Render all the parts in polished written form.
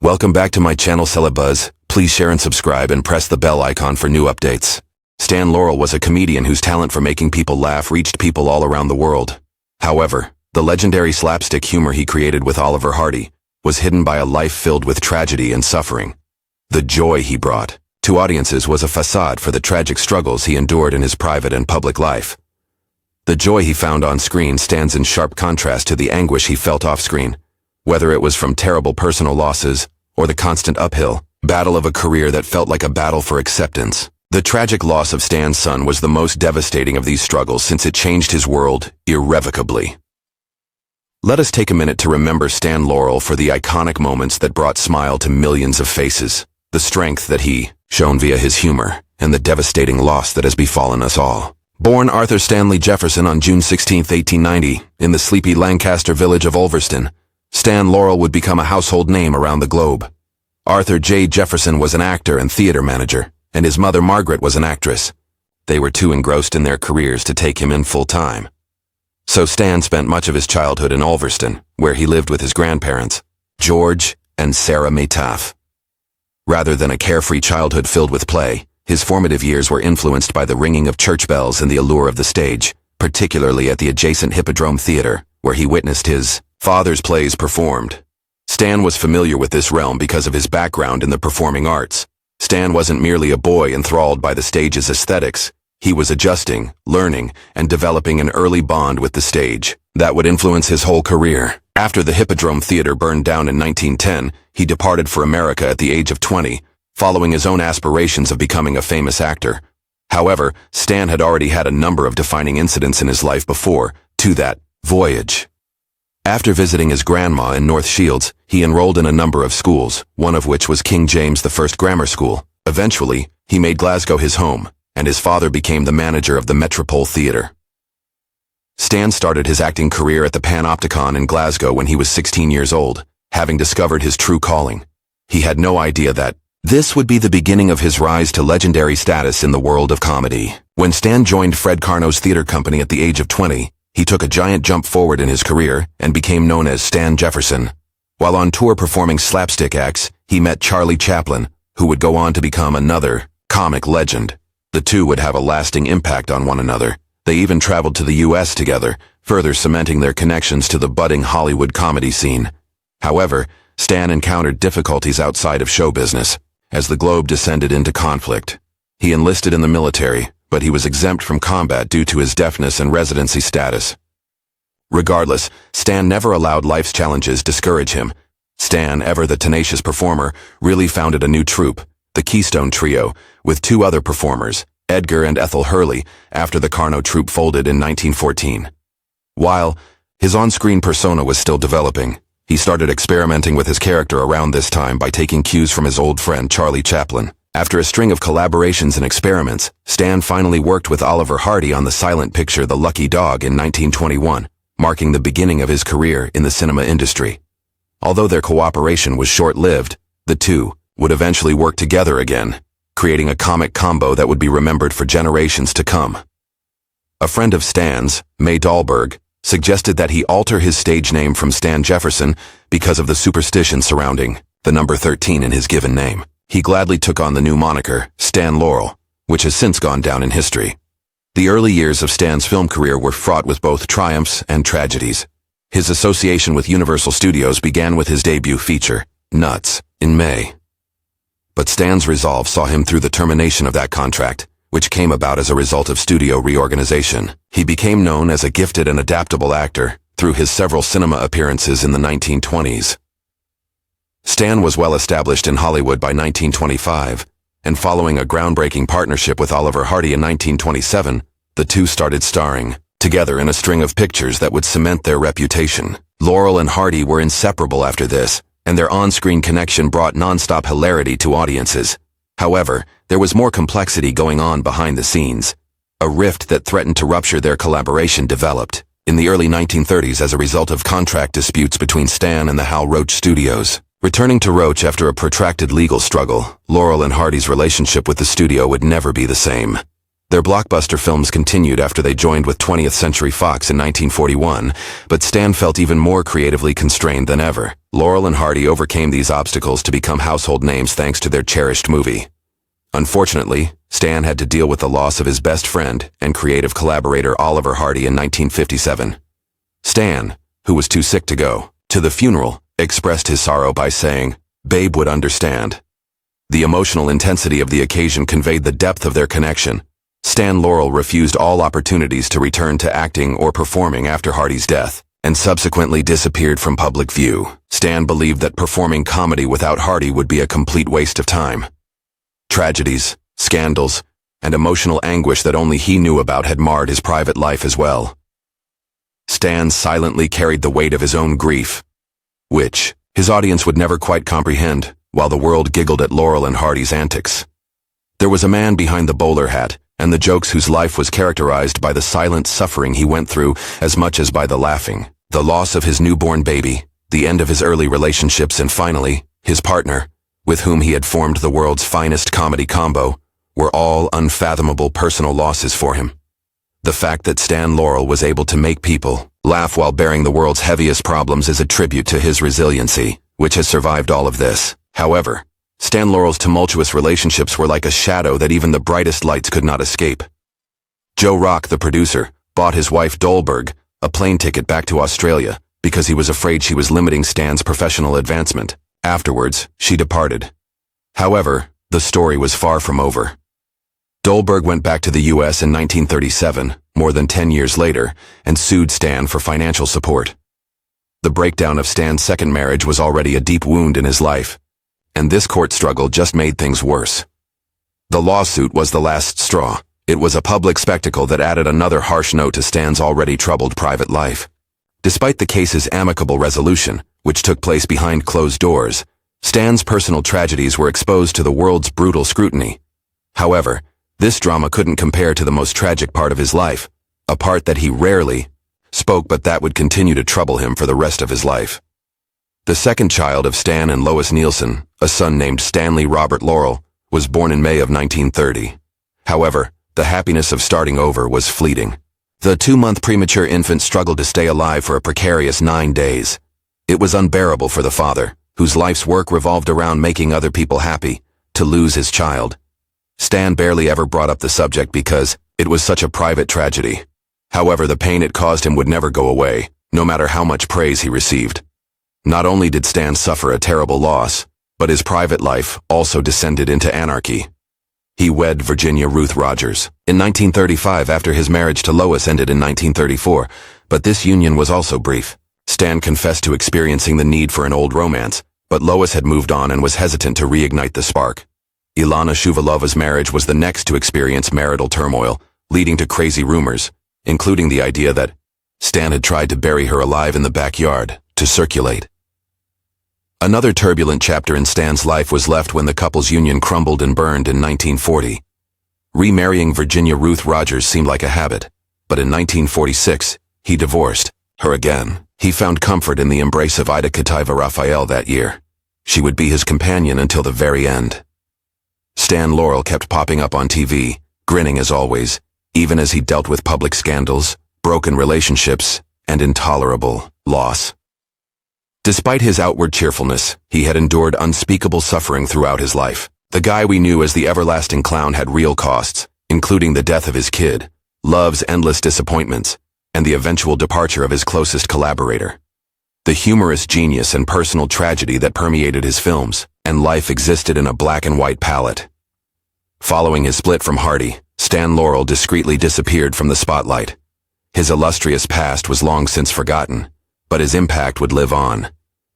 Welcome back to my channel Celebuzz. Please share and subscribe and press the bell icon for new updates. Stan Laurel was a comedian whose talent for making people laugh reached people all around the world. However, the legendary slapstick humor he created with Laurel Hardy was hidden by a life filled with tragedy and suffering. The joy he brought to audiences was a facade for the tragic struggles he endured in his private and public life. The joy he found on screen stands in sharp contrast to the anguish he felt off screen, whether it was from terrible personal losses or the constant uphill battle of a career that felt like a battle for acceptance. The tragic loss of Stan's son was the most devastating of these struggles since it changed his world irrevocably. Let us take a minute to remember Stan Laurel for the iconic moments that brought smile to millions of faces, the strength that he shown via his humor, and the devastating loss that has befallen us all. Born Arthur Stanley Jefferson on June 16, 1890, in the sleepy Lancaster village of Ulverston, Stan Laurel would become a household name around the globe. Arthur J. Jefferson was an actor and theater manager, and his mother Margaret was an actress. They were too engrossed in their careers to take him in full time. So Stan spent much of his childhood in Ulverston, where he lived with his grandparents, George and Sarah Maytaff. Rather than a carefree childhood filled with play, his formative years were influenced by the ringing of church bells and the allure of the stage, particularly at the adjacent Hippodrome Theater, where he witnessed his father's plays performed. Stan was familiar with this realm because of his background in the performing arts. Stan wasn't merely a boy enthralled by the stage's aesthetics. He was adjusting, learning, and developing an early bond with the stage that would influence his whole career. After the Hippodrome Theater burned down in 1910, he departed for America at the age of 20, following his own aspirations of becoming a famous actor. However, Stan had already had a number of defining incidents in his life before to that voyage. After visiting his grandma in North Shields, he enrolled in a number of schools, one of which was King James I Grammar School. Eventually, he made Glasgow his home, and his father became the manager of the Marital Theatre. Stan started his acting career at the Panopticon in Glasgow when he was 16 years old, having discovered his true calling. He had no idea that this would be the beginning of his rise to legendary status in the world of comedy. When Stan joined Fred Karno's theater company at the age of 20, he took a giant jump forward in his career and became known as Stan Jefferson. While on tour performing slapstick acts, he met Charlie Chaplin, who would go on to become another comic legend. The two would have a lasting impact on one another. They even traveled to the U.S. together, further cementing their connections to the budding Hollywood comedy scene. However, Stan encountered difficulties outside of show business as the globe descended into conflict. He enlisted in the military, but he was exempt from combat due to his deafness and residency status. Regardless, Stan never allowed life's challenges discourage him. Stan, ever the tenacious performer, really founded a new troupe, the Keystone Trio, with two other performers, Edgar and Ethel Hurley, after the Karno troupe folded in 1914. While his on-screen persona was still developing, he started experimenting with his character around this time by taking cues from his old friend Charlie Chaplin. After a string of collaborations and experiments, Stan finally worked with Laurel Hardy on the silent picture The Lucky Dog in 1921, marking the beginning of his career in the cinema industry. Although their cooperation was short-lived, the two would eventually work together again, creating a comic combo that would be remembered for generations to come. A friend of Stan's, May Dahlberg, suggested that he alter his stage name from Stan Jefferson because of the superstition surrounding the number 13 in his given name. He gladly took on the new moniker, Stan Laurel, which has since gone down in history. The early years of Stan's film career were fraught with both triumphs and tragedies. His association with Universal Studios began with his debut feature, Nuts, in May. But Stan's resolve saw him through the termination of that contract, which came about as a result of studio reorganization. He became known as a gifted and adaptable actor through his several cinema appearances in the 1920s. Stan was well established in Hollywood by 1925, and following a groundbreaking partnership with Laurel Hardy in 1927, the two started starring together in a string of pictures that would cement their reputation. Laurel and Hardy were inseparable after this, and their on-screen connection brought non-stop hilarity to audiences. However, there was more complexity going on behind the scenes. A rift that threatened to rupture their collaboration developed in the early 1930s as a result of contract disputes between Stan and the Hal Roach Studios. Returning to Roach after a protracted legal struggle, Laurel and Hardy's relationship with the studio would never be the same. Their blockbuster films continued after they joined with 20th Century Fox in 1941, but Stan felt even more creatively constrained than ever. Laurel and Hardy overcame these obstacles to become household names thanks to their cherished movie. Unfortunately, Stan had to deal with the loss of his best friend and creative collaborator Oliver Hardy in 1957. Stan, who was too sick to go to the funeral, expressed his sorrow by saying, "Babe would understand." The emotional intensity of the occasion conveyed the depth of their connection. Stan Laurel refused all opportunities to return to acting or performing after Hardy's death, and subsequently disappeared from public view. Stan believed that performing comedy without Hardy would be a complete waste of time. Tragedies, scandals, and emotional anguish that only he knew about had marred his private life as well. Stan silently carried the weight of his own grief, which his audience would never quite comprehend, while the world giggled at Laurel and Hardy's antics. There was a man behind the bowler hat, and the jokes whose life was characterized by the silent suffering he went through as much as by the laughing. The loss of his newborn baby, the end of his early relationships, and finally, his partner, with whom he had formed the world's finest comedy combo, were all unfathomable personal losses for him. The fact that Stan Laurel was able to make people laugh while bearing the world's heaviest problems is a tribute to his resiliency, which has survived all of this. However, Stan Laurel's tumultuous relationships were like a shadow that even the brightest lights could not escape. Joe Rock, the producer, bought his wife Dolberg a plane ticket back to Australia because he was afraid she was limiting Stan's professional advancement. Afterwards, she departed. However, the story was far from over. Dolberg went back to the U.S. in 1937, more than 10 years later, and sued Stan for financial support. The breakdown of Stan's second marriage was already a deep wound in his life, and this court struggle just made things worse. The lawsuit was the last straw. It was a public spectacle that added another harsh note to Stan's already troubled private life. Despite the case's amicable resolution, which took place behind closed doors, Stan's personal tragedies were exposed to the world's brutal scrutiny. However, this drama couldn't compare to the most tragic part of his life, a part that he rarely spoke but that would continue to trouble him for the rest of his life. The second child of Stan and Lois Nielsen, a son named Stanley Robert Laurel, was born in May of 1930. However, the happiness of starting over was fleeting. The 2-month premature infant struggled to stay alive for a precarious 9 days. It was unbearable for the father, whose life's work revolved around making other people happy, to lose his child. Stan barely ever brought up the subject because it was such a private tragedy. However, the pain it caused him would never go away, no matter how much praise he received. Not only did Stan suffer a terrible loss, but his private life also descended into anarchy. He wed Virginia Ruth Rogers in 1935 after his marriage to Lois ended in 1934, but this union was also brief. Stan confessed to experiencing the need for an old romance, but Lois had moved on and was hesitant to reignite the spark. Ilana Shuvalova's marriage was the next to experience marital turmoil, leading to crazy rumors, including the idea that Stan had tried to bury her alive in the backyard to circulate. Another turbulent chapter in Stan's life was left when the couple's union crumbled and burned in 1940. Remarrying Virginia Ruth Rogers seemed like a habit, but in 1946, he divorced her again. He found comfort in the embrace of Ida Kataiva Raphael that year. She would be his companion until the very end. Stan Laurel kept popping up on TV, grinning as always, even as he dealt with public scandals, broken relationships, and intolerable loss. Despite his outward cheerfulness, he had endured unspeakable suffering throughout his life. The guy we knew as the everlasting clown had real costs, including the death of his kid, love's endless disappointments, and the eventual departure of his closest collaborator. The humorous genius and personal tragedy that permeated his films and life existed in a black and white palette. Following his split from Hardy, Stan Laurel discreetly disappeared from the spotlight. His illustrious past was long since forgotten, but his impact would live on.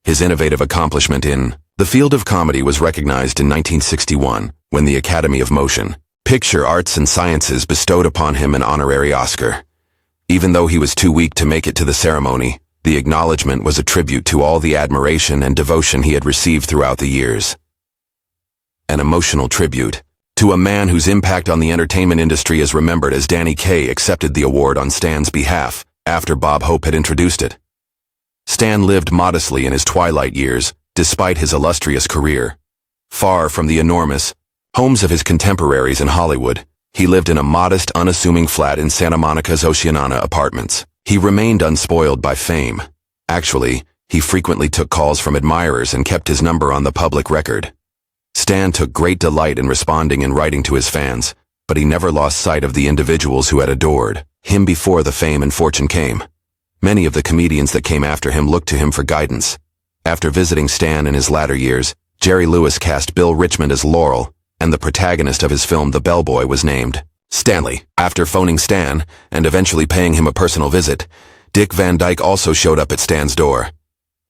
His innovative accomplishment in the field of comedy was recognized in 1961 when the Academy of Motion Picture Arts and Sciences bestowed upon him an honorary Oscar. Even though he was too weak to make it to the ceremony, the acknowledgement was a tribute to all the admiration and devotion he had received throughout the years. An emotional tribute to a man whose impact on the entertainment industry is remembered as Danny Kaye accepted the award on Stan's behalf after Bob Hope had introduced it. Stan lived modestly in his twilight years, despite his illustrious career. Far from the enormous homes of his contemporaries in Hollywood, He lived in a modest, unassuming flat in Santa Monica's Oceanana Apartments. He remained unspoiled by fame. Actually, he frequently took calls from admirers and kept his number on the public record. Stan took great delight in responding and writing to his fans, but he never lost sight of the individuals who had adored him before the fame and fortune came. Many of the comedians that came after him looked to him for guidance. After visiting Stan in his latter years, Jerry Lewis cast Bill Richmond as Laurel, and the protagonist of his film The Bellboy was named Stanley. After phoning Stan, and eventually paying him a personal visit, Dick Van Dyke also showed up at Stan's door.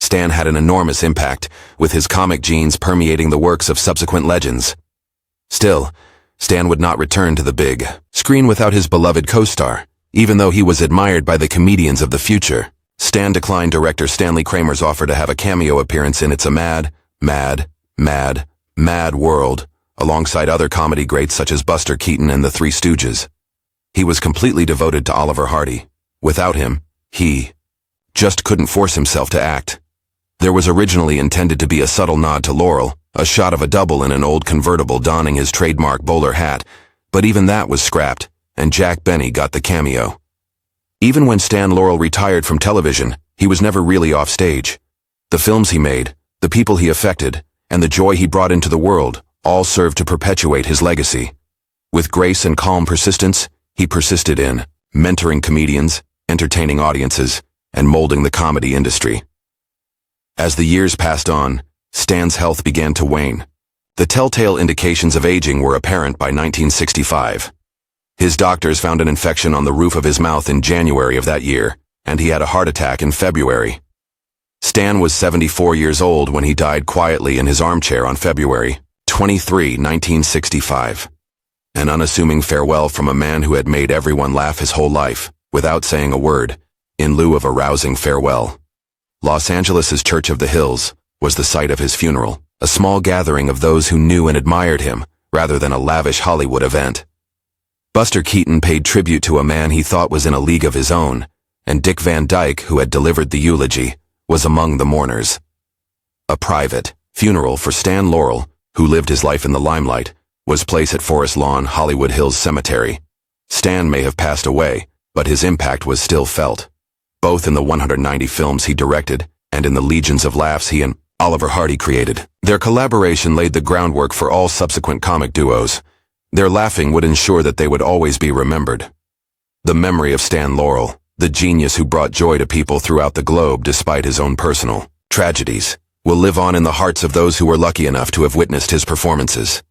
Stan had an enormous impact, with his comic genes permeating the works of subsequent legends. Still, Stan would not return to the big screen without his beloved co-star. Even though he was admired by the comedians of the future, Stan declined director Stanley Kramer's offer to have a cameo appearance in It's a Mad, Mad, Mad, Mad World, alongside other comedy greats such as Buster Keaton and the Three Stooges. He was completely devoted to Oliver Hardy. Without him, he just couldn't force himself to act. There was originally intended to be a subtle nod to Laurel, a shot of a double in an old convertible donning his trademark bowler hat, but even that was scrapped, and Jack Benny got the cameo. Even when Stan Laurel retired from television, he was never really off stage. The films he made, the people he affected, and the joy he brought into the world all served to perpetuate his legacy. With grace and calm persistence, he persisted in mentoring comedians, entertaining audiences, and molding the comedy industry. As the years passed on, Stan's health began to wane. The telltale indications of aging were apparent by 1965. His doctors found an infection on the roof of his mouth in January of that year, and he had a heart attack in February. Stan was 74 years old when he died quietly in his armchair on February 23, 1965. An unassuming farewell from a man who had made everyone laugh his whole life, without saying a word, in lieu of a rousing farewell. Los Angeles' Church of the Hills was the site of his funeral, a small gathering of those who knew and admired him, rather than a lavish Hollywood event. Buster Keaton paid tribute to a man he thought was in a league of his own, and Dick Van Dyke, who had delivered the eulogy, was among the mourners. A private funeral for Stan Laurel, who lived his life in the limelight, was placed at Forest Lawn Hollywood Hills Cemetery. Stan may have passed away, but his impact was still felt, both in the 190 films he directed and in the legions of laughs he and Oliver Hardy created. Their collaboration laid the groundwork for all subsequent comic duos. Their laughing would ensure that they would always be remembered. The memory of Stan Laurel, the genius who brought joy to people throughout the globe despite his own personal tragedies, will live on in the hearts of those who were lucky enough to have witnessed his performances.